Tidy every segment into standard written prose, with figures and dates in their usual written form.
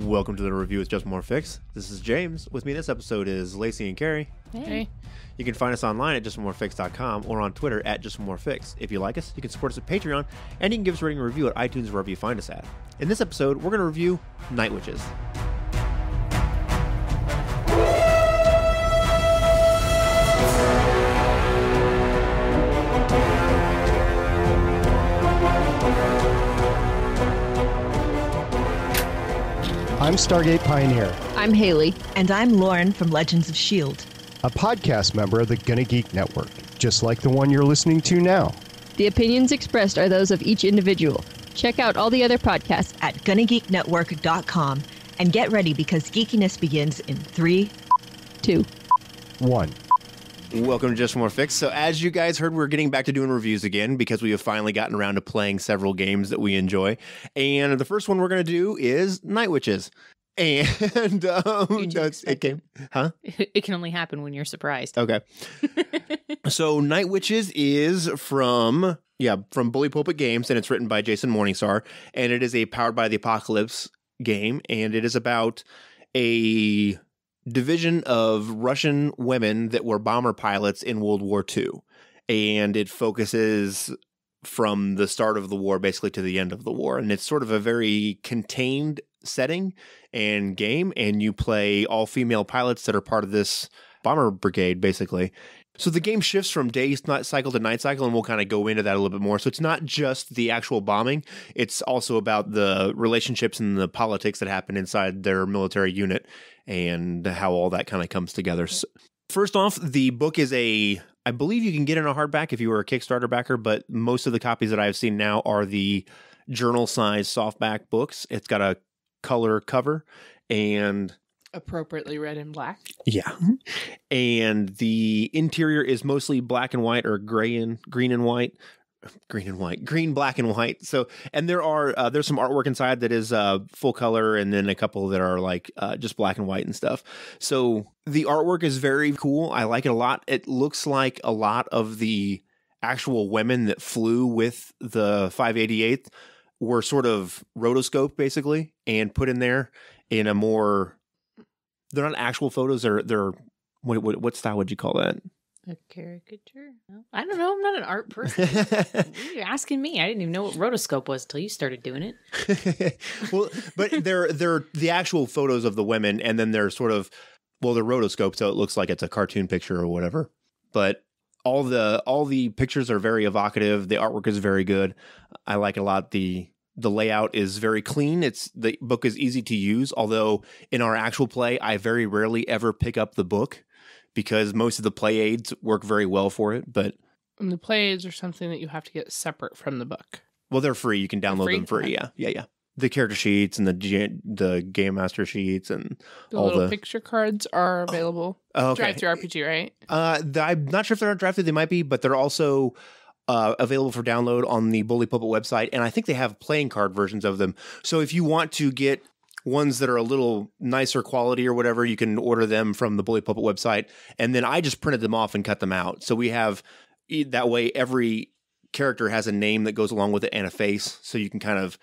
Welcome to the review with Just More Fix. This is James. With me this episode is Lacey and Carrie. Hey. You can find us online at justmorefix.com or on Twitter at justmorefix. If you like us, you can support us at Patreon, and you can give us a rating and review at iTunes or wherever you find us at. In this episode, we're going to review Night Witches. I'm Stargate Pioneer. I'm Haley. And I'm Lauren from Legends of S.H.I.E.L.D., a podcast member of the Geek Network, just like the one you're listening to now. The opinions expressed are those of each individual. Check out all the other podcasts at GonnaGeekNetwork.com and get ready because geekiness begins in 3, 2, 1. Welcome to Just More Fix. So as you guys heard, we're getting back to doing reviews again because we have finally gotten around to playing several games that we enjoy. And the first one we're going to do is Night Witches. And it can only happen when you're surprised. Okay. So Night Witches is from Bully Pulpit Games, and it's written by Jason Morningstar, and it is a Powered by the Apocalypse game, and it is about a division of Russian women that were bomber pilots in World War II. And it focuses from the start of the war basically to the end of the war. And it's sort of a very contained setting and game. And you play all female pilots that are part of this bomber brigade, basically. So the game shifts from day cycle to night cycle, and we'll kind of go into that a little bit more. So it's not just the actual bombing. It's also about the relationships and the politics that happen inside their military unit and how all that kind of comes together. So first off, the book is I believe you can get in a hardback if you were a Kickstarter backer, but most of the copies that I've seen now are the journal-size softback books. It's got a color cover and appropriately red and black. Yeah. And the interior is mostly black and white or green, black and white. So, and there's some artwork inside that is full color, and then a couple that are like just black and white and stuff. So the artwork is very cool. I like it a lot. It looks like a lot of the actual women that flew with the 588th were sort of rotoscoped basically and put in there in a more, they're not actual photos. They're what style would you call that? A caricature? No. I don't know. I'm not an art person. You're asking me. I didn't even know what rotoscope was until you started doing it. Well, but they're the actual photos of the women, and then they're sort of, well, they're rotoscoped, so it looks like it's a cartoon picture or whatever. But all the pictures are very evocative. The artwork is very good. I like it a lot. The layout is very clean. The book is easy to use, although in our actual play, I very rarely ever pick up the book because most of the play aids work very well for it. And the play aids are something that you have to get separate from the book. Well, they're free. You can download them free. Yeah. The character sheets and the game master sheets and the little picture cards are available. Oh, okay. Drive-through RPG, right? I'm not sure if they're on drive-through. They might be, but they're also available for download on the Bully Pulpit website, and I think they have playing card versions of them. So if you want to get ones that are a little nicer quality or whatever, you can order them from the Bully Pulpit website, and then I just printed them off and cut them out. So we have, that way every character has a name that goes along with it and a face, so you can kind of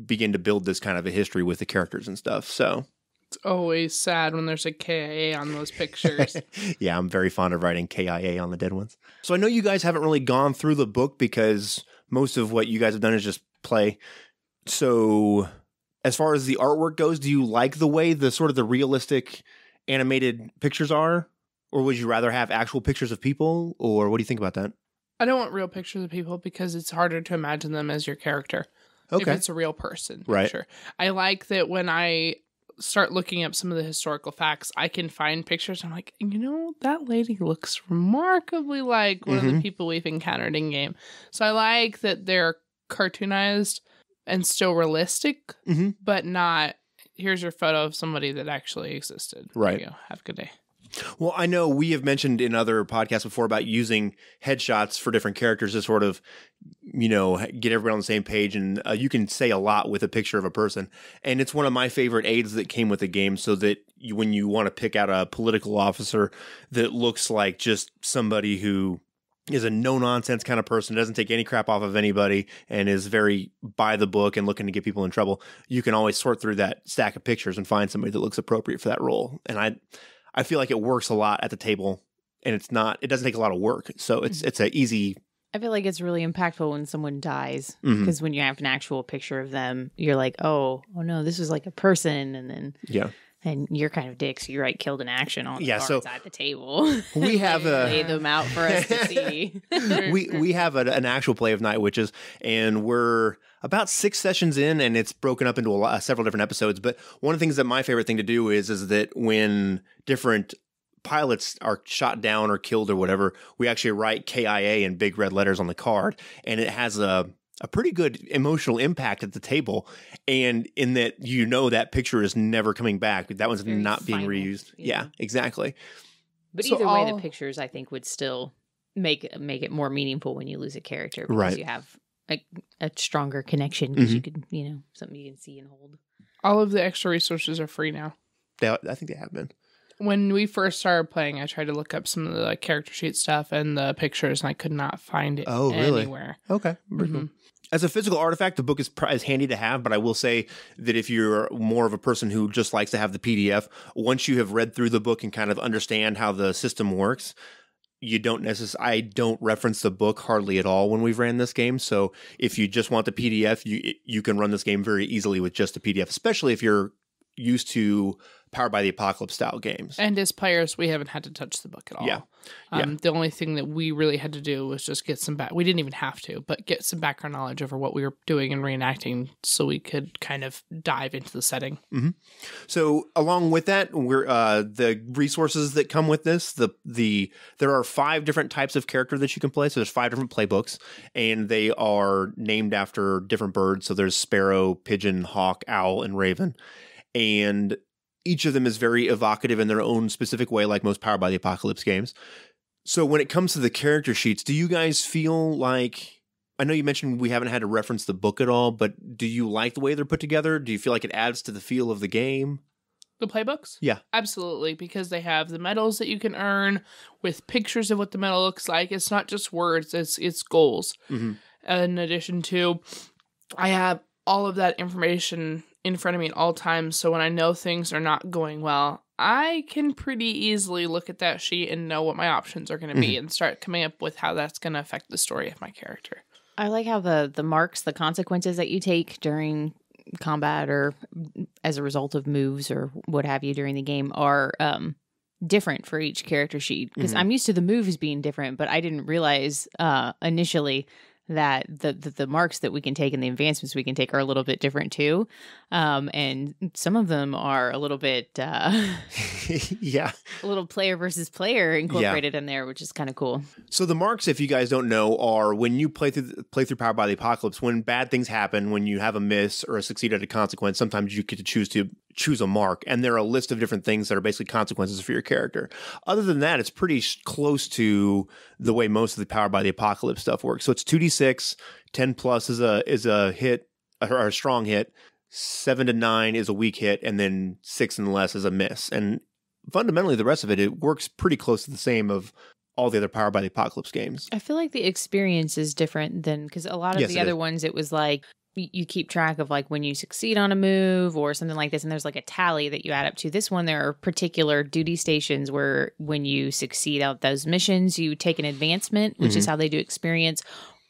begin to build this kind of a history with the characters and stuff. So it's always sad when there's a KIA on those pictures. Yeah, I'm very fond of writing KIA on the dead ones. So I know you guys haven't really gone through the book because most of what you guys have done is just play. So as far as the artwork goes, do you like the way the sort of the realistic animated pictures are? Or would you rather have actual pictures of people? Or what do you think about that? I don't want real pictures of people because it's harder to imagine them as your character. Okay. If it's a real person. Right. Sure. I like that when I start looking up some of the historical facts, I can find pictures. I'm like, that lady looks remarkably like one of the people we've encountered in game. So I like that they're cartoonized and still realistic, but not, here's your photo of somebody that actually existed. Right. There you go. Have a good day. Well, I know we have mentioned in other podcasts before about using headshots for different characters to sort of, get everybody on the same page. And you can say a lot with a picture of a person. And it's one of my favorite aids that came with the game so that when you want to pick out a political officer that looks like just somebody who is a no-nonsense kind of person, doesn't take any crap off of anybody, and is very by the book and looking to get people in trouble, you can always sort through that stack of pictures and find somebody that looks appropriate for that role. And I feel like it works a lot at the table, and it doesn't take a lot of work. So it's an easy... I feel like it's really impactful when someone dies, because when you have an actual picture of them, you're like, oh no, this was like a person, and then and you're kind of dicks. You killed in action on the cards at the table. We have lay them out for us to see. we have an actual play of Night Witches, and we're about 6 sessions in, and it's broken up into several different episodes. But one of the things that my favorite thing to do is that when different pilots are shot down or killed or whatever, we actually write KIA in big red letters on the card, and it has a pretty good emotional impact at the table. And in that, that picture is never coming back. That one's very not being final. reused. Yeah, exactly. But either way, the pictures, I think, would still make it more meaningful when you lose a character, because you have a stronger connection, because you could, something you can see and hold. All of the extra resources are free now. I think they have been. When we first started playing, I tried to look up some of the character sheet stuff and the pictures, and I could not find it anywhere. Okay. Cool. As a physical artifact, the book is handy to have, but I will say that if you're more of a person who just likes to have the PDF, once you have read through the book and kind of understand how the system works, I don't reference the book hardly at all when we've ran this game. So if you just want the PDF, you can run this game very easily with just the PDF, especially if you're used to Powered by the Apocalypse style games. And as players, we haven't had to touch the book at all. Yeah. The only thing that we really had to do was just get some we didn't even have to, but get some background knowledge over what we were doing and reenacting, so we could kind of dive into the setting. Mm-hmm. So along with that, we're the resources that come with this. There are 5 different types of character that you can play. So there's 5 different playbooks, and they are named after different birds. So there's sparrow, pigeon, hawk, owl, and raven, and each of them is very evocative in their own specific way, like most Powered by the Apocalypse games. So when it comes to the character sheets, do you guys feel like, I know you mentioned we haven't had to reference the book at all, but do you like the way they're put together? Do you feel like it adds to the feel of the game? The playbooks? Yeah. Absolutely, because they have the medals that you can earn with pictures of what the medal looks like. It's not just words, it's goals. Mm-hmm. In addition to, I have all of that information in front of me at all times, so when I know things are not going well, I can pretty easily look at that sheet and know what my options are going to be and start coming up with how that's going to affect the story of my character. I like how the marks, the consequences that you take during combat or as a result of moves or what have you during the game are different for each character sheet, because I'm used to the moves being different, but I didn't realize initially that the marks that we can take and the advancements we can take are a little bit different too. And some of them are a little bit, a little player versus player incorporated in there, which is kind of cool. So the marks, if you guys don't know, are when you play through Powered by the Apocalypse, when bad things happen, when you have a miss or a succeed at a consequence, sometimes you get to choose a mark, and there are a list of different things that are basically consequences for your character. Other than that, it's pretty close to the way most of the Powered by the Apocalypse stuff works. So it's 2d6, 10 plus is a hit, or a strong hit, 7 to 9 is a weak hit, and then 6 and less is a miss. And fundamentally, the rest of it works pretty close to the same of all the other Powered by the Apocalypse games. I feel like the experience is different than, because a lot of the other ones, it was like, you keep track of like when you succeed on a move or something like this, and there's like a tally that you add up to. This one, there are particular duty stations where when you succeed out those missions, you take an advancement, which is how they do experience,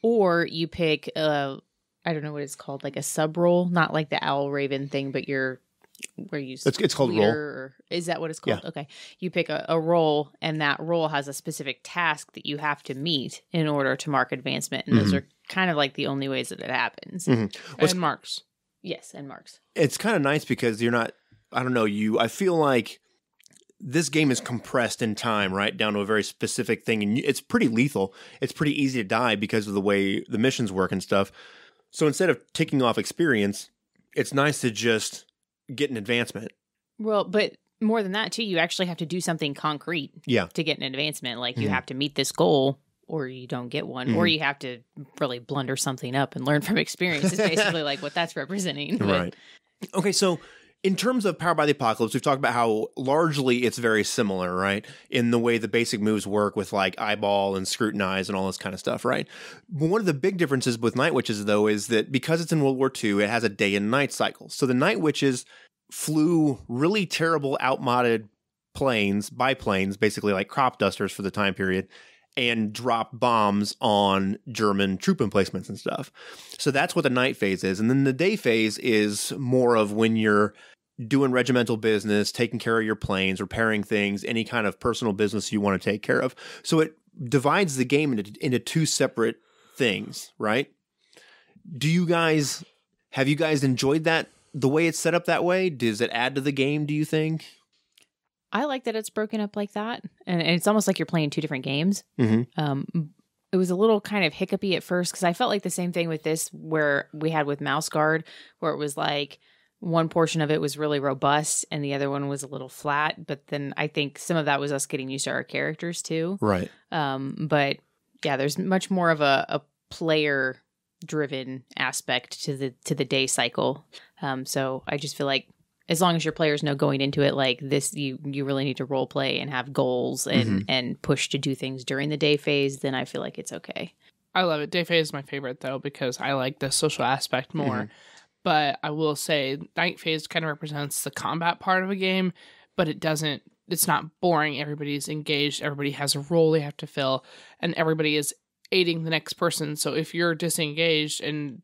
or you pick I don't know what it's called, like a sub role, not like the owl raven thing, but it's called roll. Is that what it's called? Yeah. Okay. You pick a role, and that role has a specific task that you have to meet in order to mark advancement. And those are kind of like the only ways that it happens. And marks. Yes, and marks. It's kind of nice because you're not, I feel like this game is compressed in time, right, down to a very specific thing. And it's pretty lethal. It's pretty easy to die because of the way the missions work and stuff. So instead of ticking off experience, it's nice to just get an advancement. Well, but more than that, too, you actually have to do something concrete to get an advancement. Like you have to meet this goal or you don't get one, or you have to really blunder something up and learn from experience. It's basically like what that's representing. Right. Okay, so in terms of Powered by the Apocalypse, we've talked about how largely it's very similar, right? In the way the basic moves work with like eyeball and scrutinize and all this kind of stuff, right? But one of the big differences with Night Witches, though, is that because it's in World War II, it has a day and night cycle. So the Night Witches flew really terrible, outmoded biplanes, basically like crop dusters for the time period, and drop bombs on German troop emplacements and stuff. So that's what the night phase is. And then the day phase is more of when you're doing regimental business, taking care of your planes, repairing things, any kind of personal business you want to take care of. So it divides the game into two separate things, right? Have you guys enjoyed that, the way it's set up that way? Does it add to the game, do you think? I like that it's broken up like that. And it's almost like you're playing two different games. Mm-hmm. It was a little kind of hiccupy at first because I felt like the same thing with this where we had with Mouse Guard, where it was like one portion of it was really robust and the other one was a little flat. But then I think some of that was us getting used to our characters too. Right. But yeah, there's much more of a player driven aspect to the day cycle. So I just feel like as long as your players know going into it like this, you really need to role play and have goals and push to do things during the day phase, then I feel like it's okay. I love it. Day phase is my favorite, though, because I like the social aspect more. Mm-hmm. But I will say night phase kind of represents the combat part of a game, but it's not boring. Everybody's engaged. Everybody has a role they have to fill, and everybody is aiding the next person. So if you're disengaged and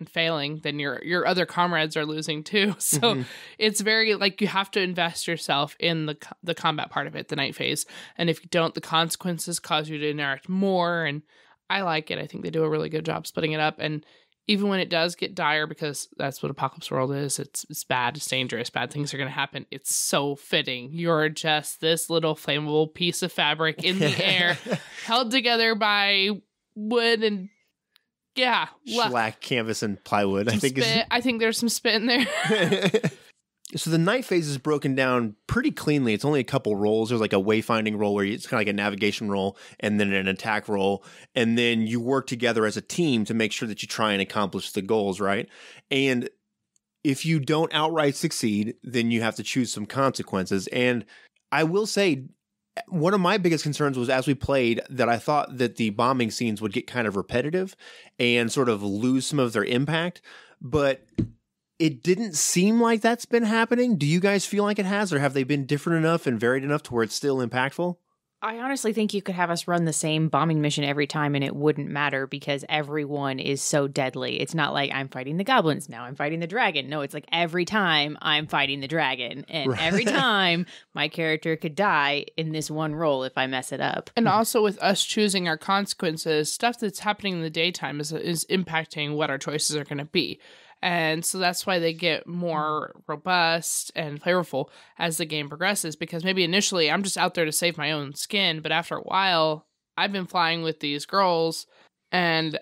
failing, then your other comrades are losing too. So it's very like you have to invest yourself in the combat part of it, the night phase. And if you don't, the consequences cause you to interact more. And I like it. I think they do a really good job splitting it up. And even when it does get dire, because that's what Apocalypse World is, it's bad, it's dangerous, bad things are going to happen. It's so fitting. You're just this little flammable piece of fabric in the air, held together by wood and shellac, canvas, and plywood. I think there's some spit in there. So the night phase is broken down pretty cleanly. It's only a couple rolls. There's like a wayfinding roll where it's kind of like a navigation roll and then an attack roll. And then you work together as a team to make sure that you try and accomplish the goals, right? And if you don't outright succeed, then you have to choose some consequences. And I will say, one of my biggest concerns was as we played that I thought that the bombing scenes would get kind of repetitive and sort of lose some of their impact, but it didn't seem like that's been happening. Do you guys feel like it has, or have they been different enough and varied enough to where it's still impactful? I honestly think you could have us run the same bombing mission every time and it wouldn't matter because everyone is so deadly. It's not like I'm fighting the goblins, now I'm fighting the dragon. No, it's like every time I'm fighting the dragon. And every time my character could die in this one role if I mess it up. And also with us choosing our consequences, stuff that's happening in the daytime is impacting what our choices are going to be. And so that's why they get more robust and flavorful as the game progresses, because maybe initially I'm just out there to save my own skin, but after a while I've been flying with these girls and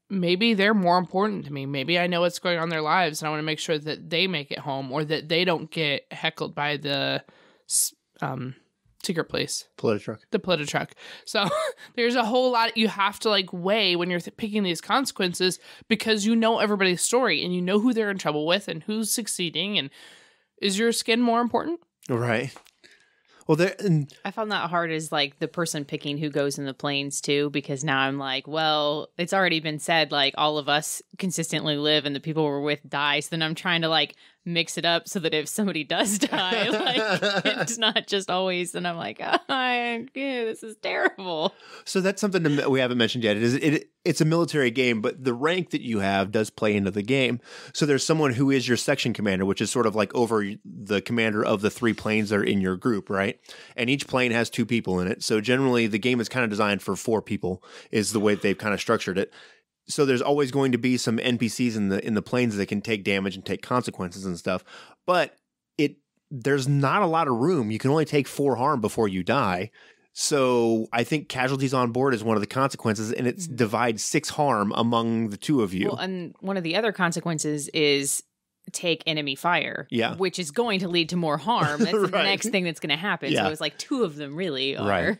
maybe they're more important to me. Maybe I know what's going on in their lives and I want to make sure that they make it home or that they don't get heckled by the secret place. The Polita truck. So there's a whole lot you have to like weigh when you're picking these consequences because you know everybody's story and you know who they're in trouble with and who's succeeding. And is your skin more important? Right. Well, I found that hard as like the person picking who goes in the planes too, because now I'm like, well, it's already been said, like all of us consistently live and the people we're with die. So then I'm trying to like mix it up so that if somebody does die, like it's not just always, and I'm like, this is terrible. So that's something that we haven't mentioned yet. It's a military game, but the rank that you have does play into the game. So there's someone who is your section commander, which is sort of like over the commander of the 3 planes that are in your group, right? And each plane has 2 people in it. So generally the game is kind of designed for 4 people is the way that they've kind of structured it. So there's always going to be some NPCs in the planes that can take damage and take consequences and stuff. But there's not a lot of room. You can only take 4 harm before you die. So I think casualties on board is one of the consequences, and it divides 6 harm among the 2 of you. Well, and one of the other consequences is take enemy fire, which is going to lead to more harm. That's the next thing that's going to happen. So it's like 2 of them really are. Right.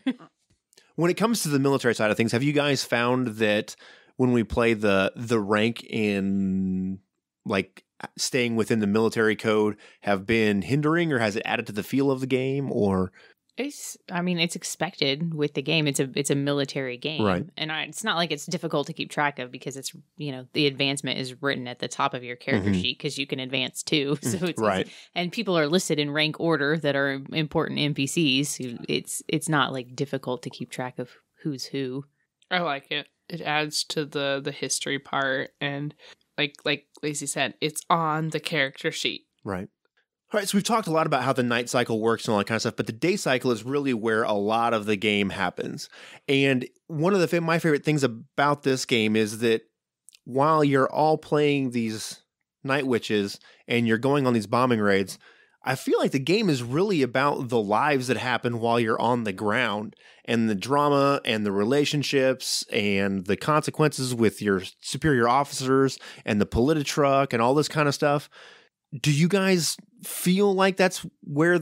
When it comes to the military side of things, have you guys found that when we play the rank in like staying within the military code have been hindering, or has it added to the feel of the game? Or It's expected with the game. It's a military game, right? And it's not like it's difficult to keep track of because it's the advancement is written at the top of your character sheet because you can advance too. So it's right, easy. And people are listed in rank order that are important NPCs. It's not like difficult to keep track of who's who. I like it. It adds to the history part, and like Lacey said, it's on the character sheet. Right. All right, so we've talked a lot about how the night cycle works and all that kind of stuff, but the day cycle is really where a lot of the game happens. And one of my favorite things about this game is that while you're all playing these night witches and you're going on these bombing raids, I feel like the game is really about the lives that happen while you're on the ground, and the drama and the relationships and the consequences with your superior officers and the politotruck and all this kind of stuff. Do you guys feel like that's where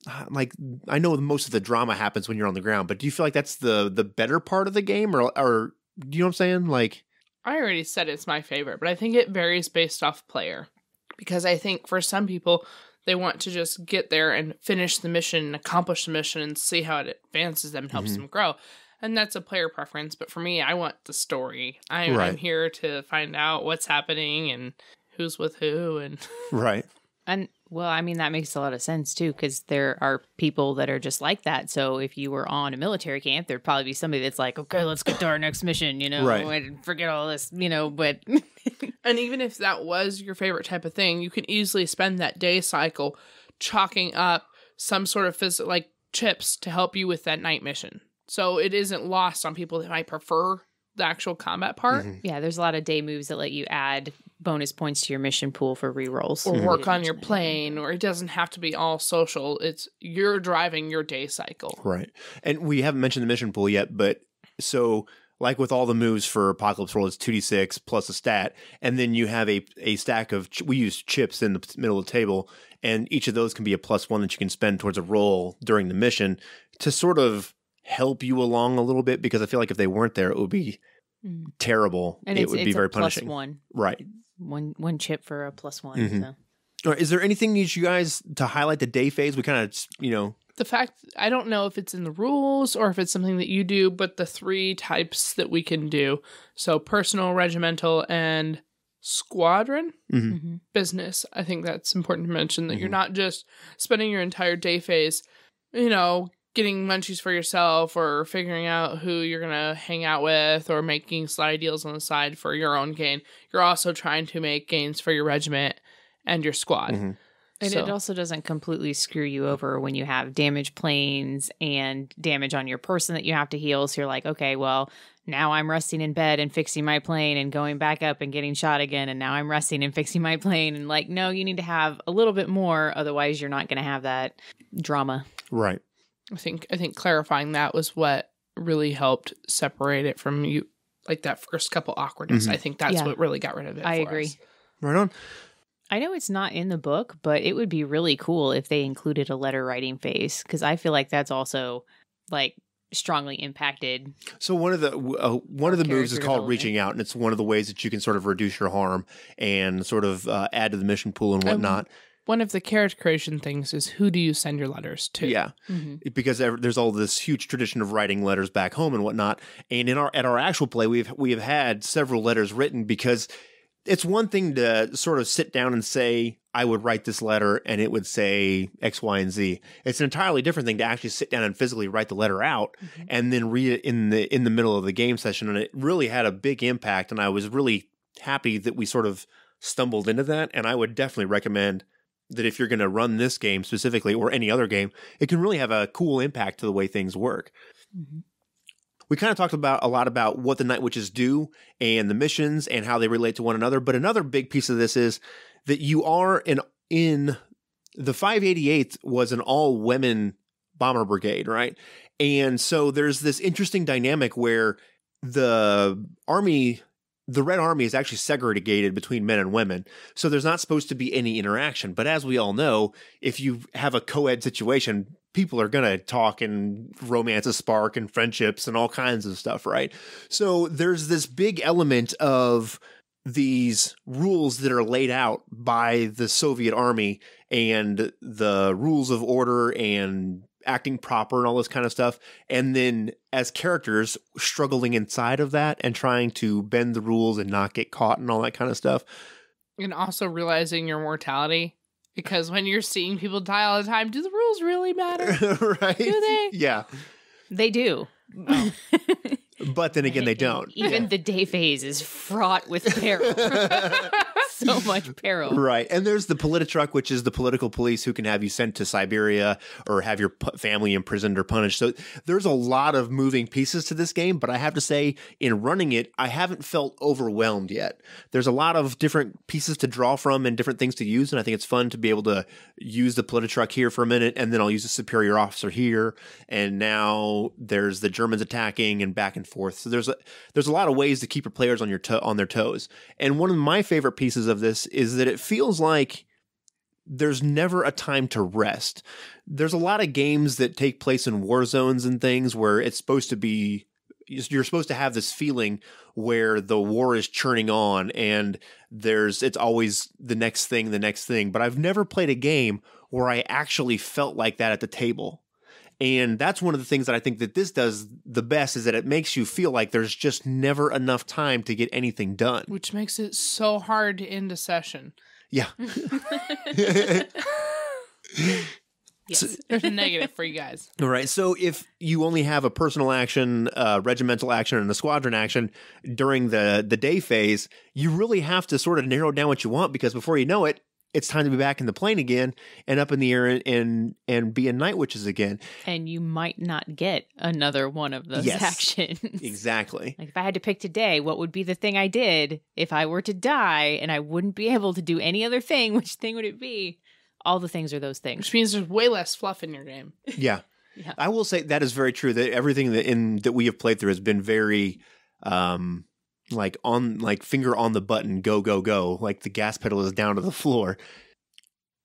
I know most of the drama happens when you're on the ground, but do you feel like that's the better part of the game, or do you know what I'm saying? Like, I already said it's my favorite, but I think it varies based off player, because I think for some people, they want to just get there and finish the mission, accomplish the mission, and see how it advances them and helps them grow. And that's a player preference. But for me, I want the story. I'm here to find out what's happening and who's with who. And right. And well, I mean, that makes a lot of sense too, because there are people that are just like that. So if you were on a military camp, there'd probably be somebody that's like, okay, let's get to our next mission, right. and forget all this, but. And even if that was your favorite type of thing, you can easily spend that day cycle chalking up some sort of like chips to help you with that night mission. So it isn't lost on people that might prefer the actual combat part. Yeah, there's a lot of day moves that let you add bonus points to your mission pool for rerolls. Or work on your plane, or it doesn't have to be all social. It's you're driving your day cycle. Right. And we haven't mentioned the mission pool yet, but so like with all the moves for Apocalypse World, it's 2d6 plus a stat, and then you have a stack of, we use chips in the middle of the table, and each of those can be a +1 that you can spend towards a roll during the mission to sort of help you along a little bit, because I feel like if they weren't there, it would be terrible. And it would be very punishing. +1. Right. One chip for a +1. So. All right, is there anything you guys to highlight the day phase? We kind of, The fact, I don't know if it's in the rules or if it's something that you do, but the 3 types that we can do. So personal, regimental, and squadron business. I think that's important to mention, that you're not just spending your entire day phase, getting munchies for yourself or figuring out who you're going to hang out with or making slide deals on the side for your own gain. You're also trying to make gains for your regiment and your squad. And it also doesn't completely screw you over when you have damaged planes and damage on your person that you have to heal. So you're like, okay, well, now I'm resting in bed and fixing my plane and going back up and getting shot again. And now I'm resting and fixing my plane. And like, no, you need to have a little bit more. Otherwise, you're not going to have that drama. Right. I think clarifying that was what really helped separate it from you, like that first couple awkwardness. I think that's what really got rid of it. I agree. Us. Right on. I know it's not in the book, but it would be really cool if they included a letter writing phase, because I feel like that's also like strongly impacted. So one of the moves is called reaching out, and it's one of the ways that you can sort of reduce your harm and sort of add to the mission pool and whatnot. One of the character creation things is, who do you send your letters to? Yeah, because there's all this huge tradition of writing letters back home and whatnot. And at our actual play, we have had several letters written, because it's one thing to sort of sit down and say, I would write this letter and it would say X, Y, and Z. It's an entirely different thing to actually sit down and physically write the letter out and then read it in the middle of the game session. And it really had a big impact. And I was really happy that we sort of stumbled into that. And I would definitely recommend that if you're going to run this game specifically, or any other game, it can really have a cool impact to the way things work. We kind of talked a lot about what the Night Witches do and the missions and how they relate to one another. But another big piece of this is that you are in the 588th was an all women bomber brigade, right? And so there's this interesting dynamic where the Red Army is actually segregated between men and women. So there's not supposed to be any interaction. But as we all know, if you have a co-ed situation, people are going to talk and romances spark and friendships and all kinds of stuff, right? So there's this big element of these rules that are laid out by the Soviet army and the rules of order and acting proper and all this kind of stuff. And then as characters struggling inside of that and trying to bend the rules and not get caught and all that kind of stuff. And also realizing your mortality. Because when you're seeing people die all the time, do the rules really matter? Right? Do they? Yeah. They do. Oh. But then again, they don't. Even the day phase is fraught with peril. So much peril. Right. And there's the Politotruck, which is the political police who can have you sent to Siberia or have your family imprisoned or punished. So there's a lot of moving pieces to this game, but I have to say, in running it, I haven't felt overwhelmed yet. There's a lot of different pieces to draw from and different things to use, and I think it's fun to be able to use the Politotruck here for a minute, and then I'll use the superior officer here, and now there's the Germans attacking and back and forth. So there's a lot of ways to keep your players on their toes. And one of my favorite pieces of this is that it feels like there's never a time to rest. There's a lot of games that take place in war zones and things where it's supposed to be, you're supposed to have this feeling where the war is churning on and it's always the next thing. But I've never played a game where I actually felt like that at the table. And that's one of the things that I think that this does the best, is that it makes you feel like there's just never enough time to get anything done. Which makes it so hard to end a session. Yeah. Yes, there's a negative for you guys. All right. So if you only have a personal action, regimental action, and a squadron action during the day phase, you really have to sort of narrow down what you want, because before you know it, it's time to be back in the plane again and up in the air and be in Night Witches again. And you might not get another one of those actions. Exactly. Like if I had to pick today, what would be the thing I did if I were to die and I wouldn't be able to do any other thing? Which thing would it be? All the things are those things. Which means there's way less fluff in your game. Yeah. Yeah. I will say that is very true. That everything that we have played through has been very like finger on the button, go, go, go. Like the gas pedal is down to the floor.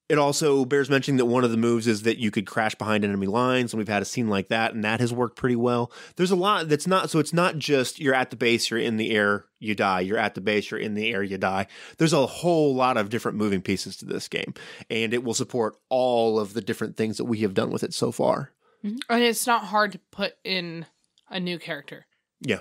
It also bears mentioning that one of the moves is that you could crash behind enemy lines, and we've had a scene like that, and that has worked pretty well. There's a lot that's not, so it's not just you're at the base, you're in the air, you die. You're at the base, you're in the air, you die. There's a whole lot of different moving pieces to this game, and it will support all of the different things that we have done with it so far. Mm-hmm. And it's not hard to put in a new character. Yeah.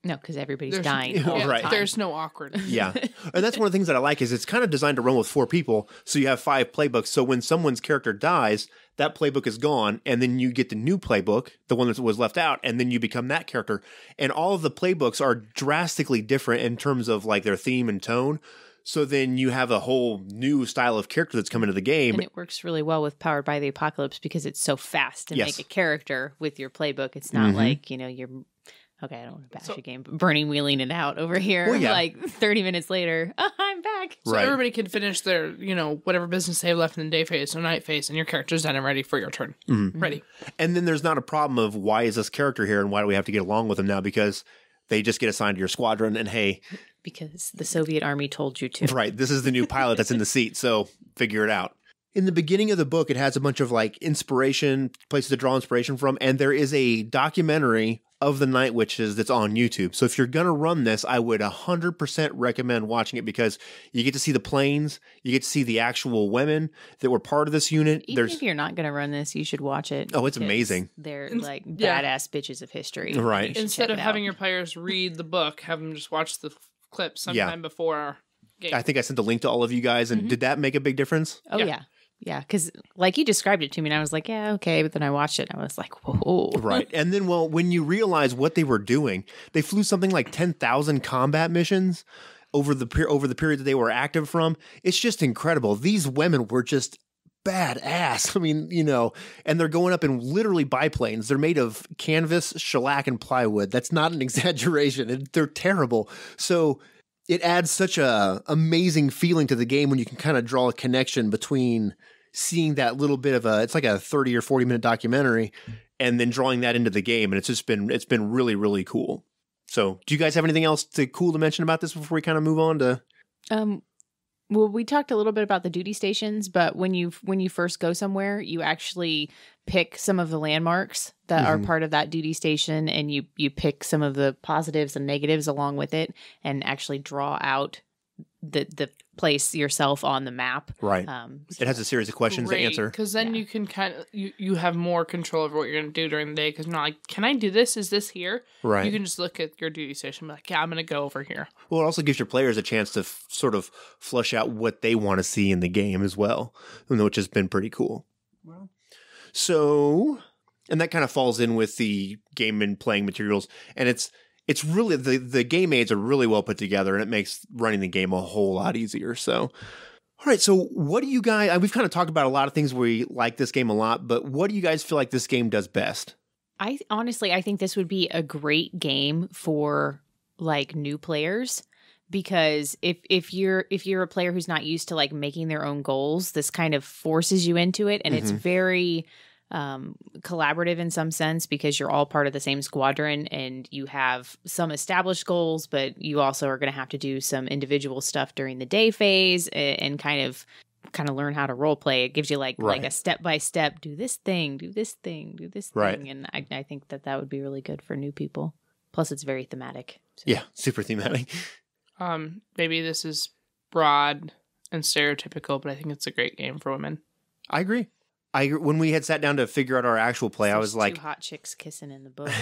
No, because everybody's dying. Right. There's no awkwardness. Yeah. And that's one of the things that I like, is it's kind of designed to run with 4 people. So you have 5 playbooks. So when someone's character dies, that playbook is gone. And then you get the new playbook, the one that was left out. And then you become that character. And all of the playbooks are drastically different in terms of like their theme and tone. So then you have a whole new style of character that's come into the game. And it works really well with Powered by the Apocalypse because it's so fast to make a character with your playbook. It's not like, you're... Okay, I don't want to bash your game, but Bernie wheeling it out over here, like 30 minutes later, I'm back. So everybody can finish their, whatever business they have left in the day phase or night phase, and your character's done and ready for your turn. Mm-hmm. Ready. And then there's not a problem of why is this character here and why do we have to get along with him now, because they just get assigned to your squadron and hey. Because the Soviet army told you to. Right. This is the new pilot that's in the seat, so figure it out. In the beginning of the book, it has a bunch of like inspiration, places to draw inspiration from, and there is a documentary of the Night Witches that's on YouTube. So if you're going to run this, I would 100% recommend watching it, because you get to see the planes, you get to see the actual women that were part of this unit. Even if you're not going to run this, you should watch it. Oh, it's amazing. They're like badass bitches of history. Right. Instead of having your players read the book, have them just watch the clips sometime before our game. I think I sent the link to all of you guys, and did that make a big difference? Oh, yeah. Yeah, because like you described it to me, and I was like, yeah, okay. But then I watched it, and I was like, whoa. Right. And then, when you realize what they were doing, they flew something like 10,000 combat missions over the period that they were active from. It's just incredible. These women were just badass. I mean, and they're going up in literally biplanes. They're made of canvas, shellac, and plywood. That's not an exaggeration. They're terrible. So it adds such a amazing feeling to the game when you can kind of draw a connection between seeing that little bit of it's like a 30 or 40 minute documentary and then drawing that into the game. And it's been really, really cool. So do you guys have anything else cool to mention about this before we kind of move on to? Well, we talked a little bit about the duty stations, but when you first go somewhere, you actually pick some of the landmarks that are part of that duty station, and you pick some of the positives and negatives along with it, and actually draw out the place yourself on the map. Right. It has a series of questions to answer. Because then you can kind of you have more control over what you're going to do during the day. Because you're not like, can I do this? Is this here? Right. You can just look at your duty station and be like, yeah, I'm going to go over here. Well, it also gives your players a chance to sort of flush out what they want to see in the game as well, which has been pretty cool. So, and that kind of falls in with the game and playing materials, and it's really the game aids are really well put together, and it makes running the game a whole lot easier. So, all right. So, what do you guys? We've kind of talked about a lot of things where we like this game a lot, but what do you guys feel like this game does best? I think this would be a great game for like new players, because if you're a player who's not used to like making their own goals, this kind of forces you into it, and it's very collaborative in some sense, because you're all part of the same squadron and you have some established goals, but you also are going to have to do some individual stuff during the day phase and kind of learn how to role play. It gives you like a step by step, do this thing, do this thing, do this thing, and I think that would be really good for new people. Plus, it's very thematic. So. Yeah, super thematic. Maybe this is broad and stereotypical, but I think it's a great game for women. I agree. When we had sat down to figure out our actual play, I was like, two hot chicks kissing in the bush.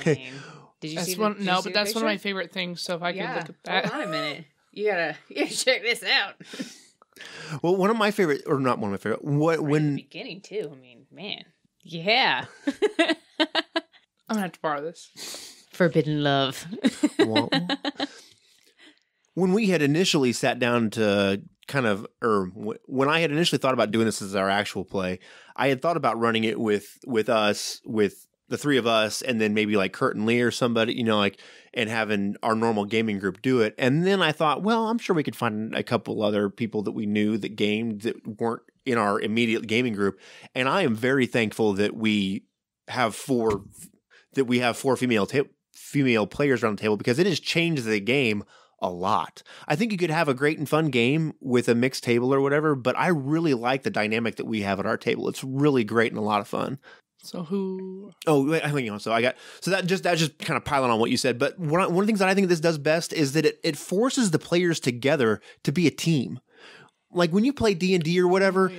Did you see one? No, but that's one of my favorite things. So if I could look at that. Hold on a minute. You gotta check this out. Well, one of my favorite, or not one of my favorite, when the beginning too. I mean, man, yeah. I'm gonna have to borrow this. Forbidden love. Well, when we had initially sat down to when I had initially thought about doing this as our actual play, I had thought about running it with us, with the three of us, and then maybe like Kurt and Lee or somebody, and having our normal gaming group do it. And then I thought, well, I'm sure we could find a couple other people that we knew that gamed that weren't in our immediate gaming group. And I am very thankful that we have four female players around the table, because it has changed the game a lot. I think you could have a great and fun game with a mixed table or whatever, but I really like the dynamic that we have at our table. It's really great and a lot of fun. So who? Oh, wait, hang on. So that just kind of piling on what you said. But one of the things that I think this does best is that it forces the players together to be a team. Like when you play D&D or whatever,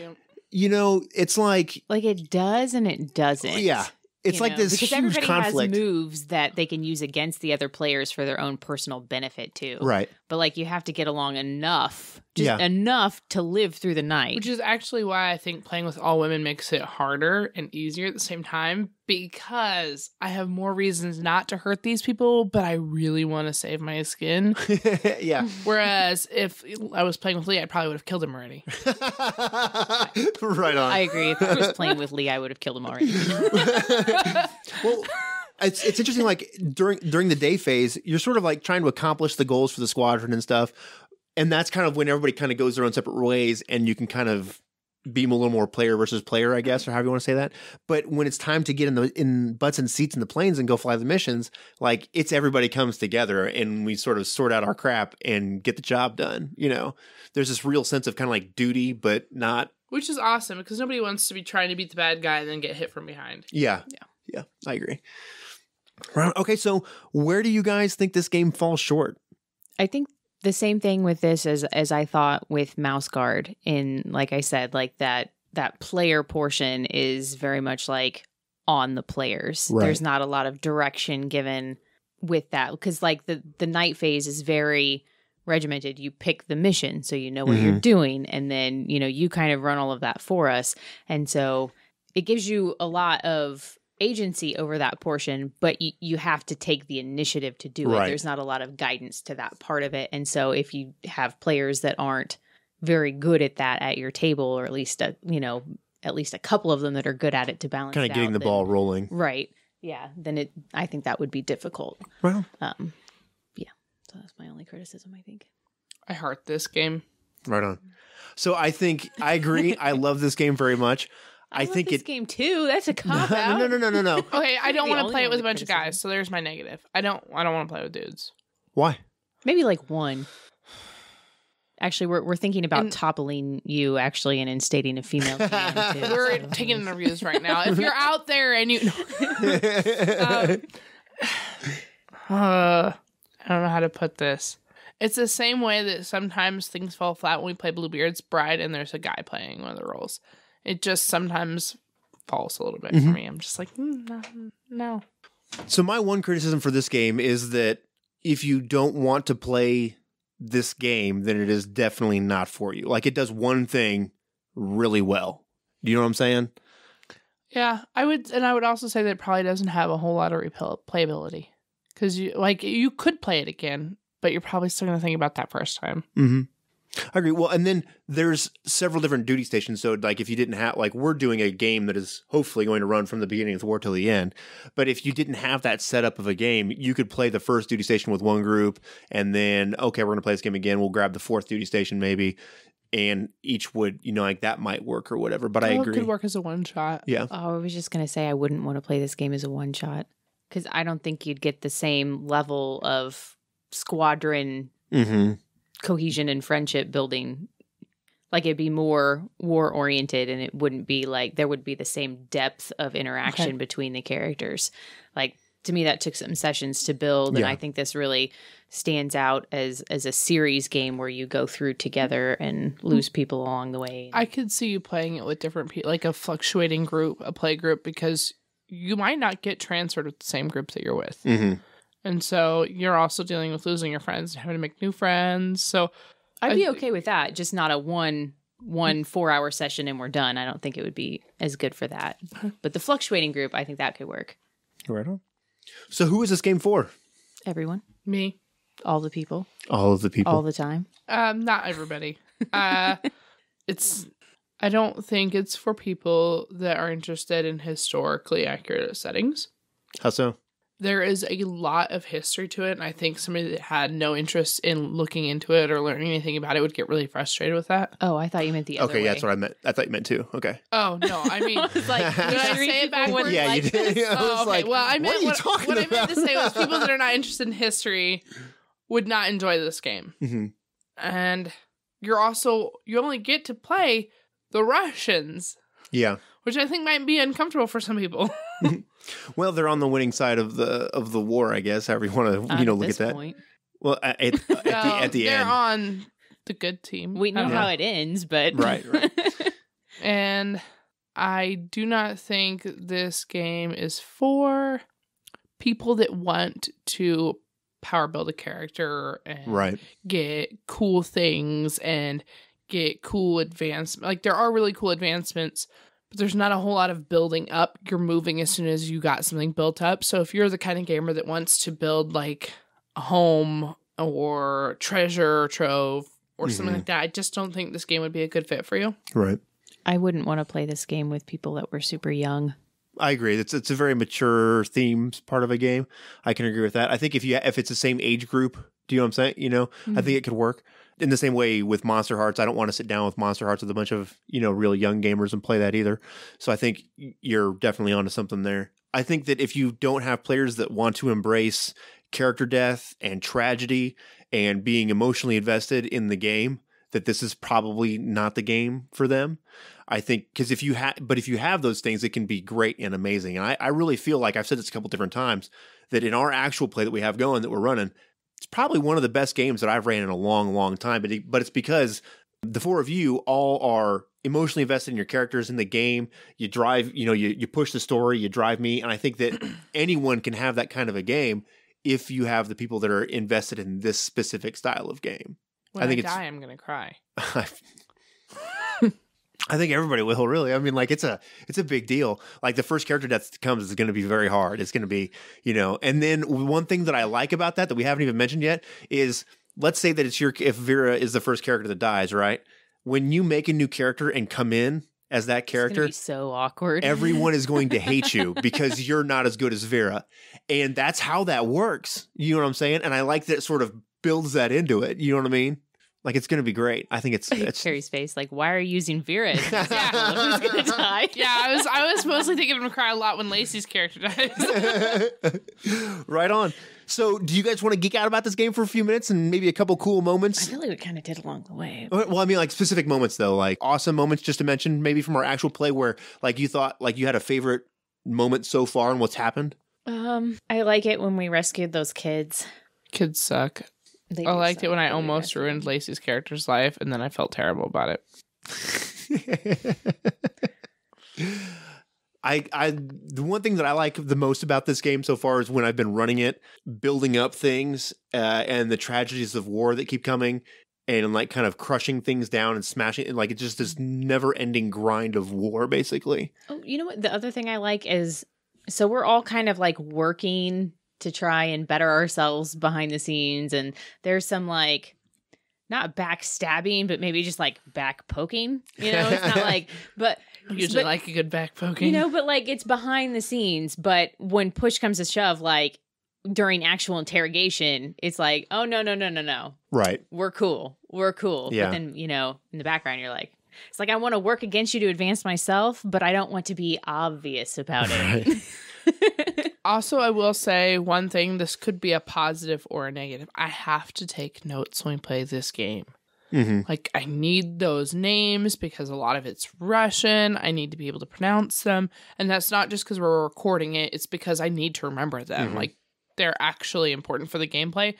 it's like it does and it doesn't. Yeah. It's like this because huge everybody conflict. has moves that they can use against the other players for their own personal benefit too. Right. But like you have to get along enough to live through the night. Which is actually why I think playing with all women makes it harder and easier at the same time, because I have more reasons not to hurt these people, but I really want to save my skin. Yeah. Whereas if I was playing with Lee, I probably would have killed him already. Right on. I agree. If I was playing with Lee, I would have killed him already. Well, it's interesting, like during the day phase, you're sort of like trying to accomplish the goals for the squadron and stuff. And that's kind of when everybody kind of goes their own separate ways, and you can kind of be a little more player versus player, I guess, or however you want to say that. But when it's time to get in butts and seats in the planes and go fly the missions, like it's everybody comes together and we sort of sort out our crap and get the job done. There's this real sense of kind of like duty, but not. Which is awesome, because nobody wants to be trying to beat the bad guy and then get hit from behind. Yeah, I agree. Okay, so where do you guys think this game falls short? I think the same thing with this as I thought with Mouse Guard. In, like I said, like that player portion is very much like on the players. Right. There's not a lot of direction given with that, because like the night phase is very regimented. You pick the mission, so you know what you're doing, and then you kind of run all of that for us, and so it gives you a lot of agency over that portion, but you have to take the initiative to do it. Right. There's not a lot of guidance to that part of it, and so if you have players that aren't very good at that at your table, or at least a couple of them that are good at it to balance Kind it of getting out, the ball rolling. right? Yeah, then I think that would be difficult. Well, Yeah, so that's my only criticism, I think. I heart this game. right on. So I agree. I love this game very much. I think this game too. That's a cop out. No. Okay, I don't the want to only play it one with a with bunch of criticism. guys, so there's my negative. I don't want to play with dudes. Why? Maybe like one. Actually, we're thinking about toppling you actually and instating a female GM too. We're taking interviews right now. If you're out there and you, I don't know how to put this. It's the same way that sometimes things fall flat when we play Bluebeard's Bride and there's a guy playing one of the roles. It just sometimes falls a little bit for me. I'm just like, no. So my one criticism for this game is that if you don't want to play this game, then it is definitely not for you. Like, it does one thing really well. Do you know what I'm saying? Yeah, I would also say that it probably doesn't have a whole lot of playability. Because you could play it again, but you're probably still going to think about that first time. Mm-hmm. I agree. Well, and then there's several different duty stations. So, like, if you didn't have, like, we're doing a game that is hopefully going to run from the beginning of the war till the end. But if you didn't have that setup of a game, you could play the first duty station with one group, and then, okay, we're going to play this game again. We'll grab the fourth duty station maybe, and each would, like, that might work or whatever. But I agree. It could work as a one-shot. Yeah. Oh, I was just going to say I wouldn't want to play this game as a one-shot because I don't think you'd get the same level of squadron cohesion and friendship building. Like, it'd be more war-oriented, and it wouldn't be like there would be the same depth of interaction between the characters. Like, to me, that took some sessions to build, and I think this really stands out as a series game where you go through together and lose people along the way. I could see you playing it with different people, like a fluctuating group, a play group, because you might not get transferred with the same groups that you're with. And so you're also dealing with losing your friends and having to make new friends. So I'd be okay with that, just not a one 4-hour session and we're done. I don't think it would be as good for that. But the fluctuating group, I think that could work. Right on. So who is this game for? Everyone. Me. All the people. All of the people. All the time. Not everybody. I don't think it's for people that are interested in historically accurate settings. How so? There is a lot of history to it, and I think somebody that had no interest in looking into it or learning anything about it would get really frustrated with that. Oh, I thought you meant the other way. Okay, yeah, that's what I meant. I thought you meant too. Okay. Oh, no, I mean... It's like, did I say it backwards? Yeah, you did. I was okay. like, Well, I meant, what I meant to say was people that are not interested in history would not enjoy this game. And you only get to play the Russians. Yeah. Which I think might be uncomfortable for some people. Well, they're on the winning side of the war, I guess. However you want to look at that. Point. Well, at the they're end, on the good team. We know how it ends, but right. And I do not think this game is for people that want to power build a character and get cool things and get cool advancements. Like, there are really cool advancements, but there's not a whole lot of building up. You're moving as soon as you got something built up. So if you're the kind of gamer that wants to build like a home or treasure trove or something like that, I just don't think this game would be a good fit for you. Right. I wouldn't want to play this game with people that were super young. I agree. It's a very mature themes part of a game. I can agree with that. I think if it's the same age group, do you know what I'm saying? I think it could work. In the same way with Monster Hearts, I don't want to sit down with Monster Hearts with a bunch of, real young gamers and play that either. So I think you're definitely onto something there. I think that if you don't have players that want to embrace character death and tragedy and being emotionally invested in the game, that this is probably not the game for them. I think because if you have those things, it can be great and amazing. And I really feel like I've said this a couple different times that in our actual play that we have going that we're running, it's probably one of the best games that I've ran in a long, long time. But it's because the four of you all are emotionally invested in your characters in the game. You drive, you push the story, you drive me. And I think that anyone can have that kind of a game if you have the people that are invested in this specific style of game. When I die, I'm going to cry. I think everybody will, really. I mean, like, it's a big deal. Like, the first character death that comes is going to be very hard. It's going to be, and then one thing that I like about that we haven't even mentioned yet is, let's say that if Vera is the first character that dies, right? When you make a new character and come in as that character, it's gonna be so awkward. Everyone is going to hate you because you're not as good as Vera. And that's how that works. You know what I'm saying? And I like that it sort of builds that into it. You know what I mean? Like, it's going to be great. I think it's Carrie's face. Like, why are you using Vera? Who's going to die? Yeah, I was mostly thinking I'm going to cry a lot when Lacey's character dies. Right on. So, do you guys want to geek out about this game for a few minutes and maybe a couple cool moments? I feel like we kind of did along the way. Well, I mean, like, specific moments, though. Like, awesome moments, just to mention, maybe from our actual play where, like, you thought, like, you had a favorite moment so far and what's happened? I like it when we rescued those kids. Kids suck. I liked it when I almost ruined Lacey's character's life, and then I felt terrible about it. The one thing that I like the most about this game so far is when I've been running it, building up things and the tragedies of war that keep coming and like kind of crushing things down and smashing it. Like it's just this never ending grind of war, basically. Oh, you know what? The other thing I like is, so we're all kind of like working to try and better ourselves behind the scenes. And there's some like, not backstabbing, but maybe just like back poking, you know, it's not like, but usually like a good back poking, you know, but like it's behind the scenes. But when push comes to shove, like during actual interrogation, it's like, oh, no. Right. We're cool. Yeah. But then, you know, in the background, you're like, it's like, I want to work against you to advance myself, but I don't want to be obvious about it. Right. Also, I will say one thing, this could be a positive or a negative. I have to take notes when we play this game. Mm-hmm. Like, I need those names because a lot of it's Russian. I need to be able to pronounce them. And that's not just because we're recording it. It's because I need to remember them. Mm-hmm. Like, they're actually important for the gameplay.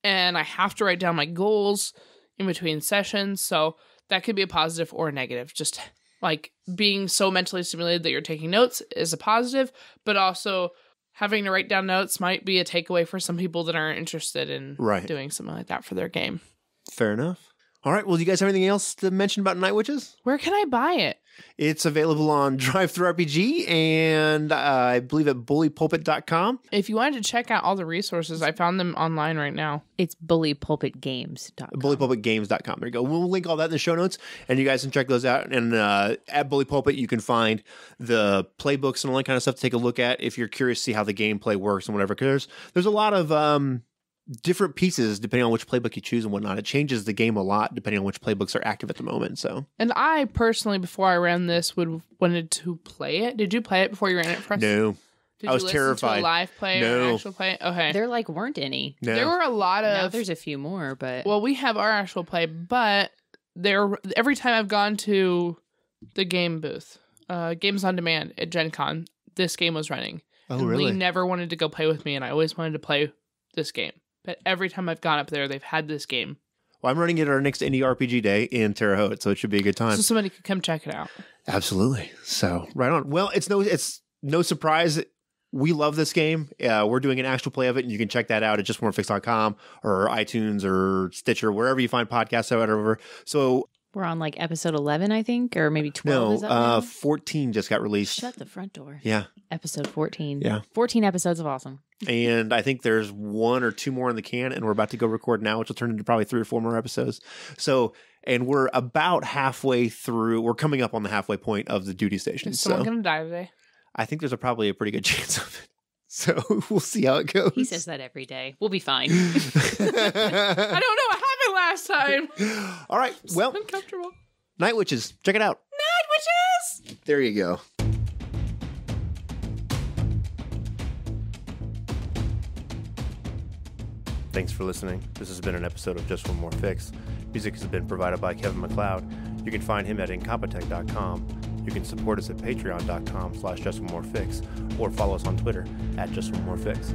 And I have to write down my goals in between sessions. So that could be a positive or a negative. Just, like, being so mentally stimulated that you're taking notes is a positive. But also, having to write down notes might be a takeaway for some people that aren't interested in doing something like that for their game. Fair enough. All right. Well, do you guys have anything else to mention about Night Witches? Where can I buy it? It's available on DriveThruRPG and I believe at bullypulpit.com. If you wanted to check out all the resources, I found them online right now. It's bullypulpitgames.com. Bullypulpitgames.com. There you go. We'll link all that in the show notes, and you guys can check those out. And at Bully Pulpit, you can find the playbooks and all that kind of stuff to take a look at if you're curious to see how the gameplay works and whatever. Because there's a lot of different pieces depending on which playbook you choose and whatnot. It changes the game a lot depending on which playbooks are active at the moment. So, and I personally, before I ran this, wanted to play it. Did you play it before you ran it for us? No. Did I was you listen terrified. to a live play or an actual play? Okay. There like weren't any. No. There were a lot of. Now there's a few more, but well, we have our actual play, but every time I've gone to the game booth, Games on Demand at Gen Con, this game was running. Oh, and really? Lee never wanted to go play with me, and I always wanted to play this game. But every time I've gone up there, they've had this game. Well, I'm running it at our next Indie RPG Day in Terre Haute, so it should be a good time. So somebody could come check it out. Absolutely. So, right on. Well, it's no surprise. We love this game. We're doing an actual play of it, and you can check that out at justmorefix.com or iTunes or Stitcher, wherever you find podcasts or whatever. So we're on like episode 11, I think, or maybe 12. Is that now? 14 just got released. Shut the front door. Yeah. Episode 14. Yeah. 14 episodes of awesome. And I think there's 1 or 2 more in the can, and we're about to go record now, which will turn into probably 3 or 4 more episodes. So, and we're about halfway through. We're coming up on the halfway point of the duty station. Is someone going to die today? I think there's probably a pretty good chance of it. So we'll see how it goes. He says that every day. We'll be fine. I don't know what happened last time. All right. Well, so uncomfortable. Night Witches. Check it out. Night Witches! There you go. Thanks for listening. This has been an episode of Just One More Fix. Music has been provided by Kevin MacLeod. You can find him at incompetech.com. You can support us at patreon.com/justonemorefix or follow us on Twitter at JustOneMoreFix.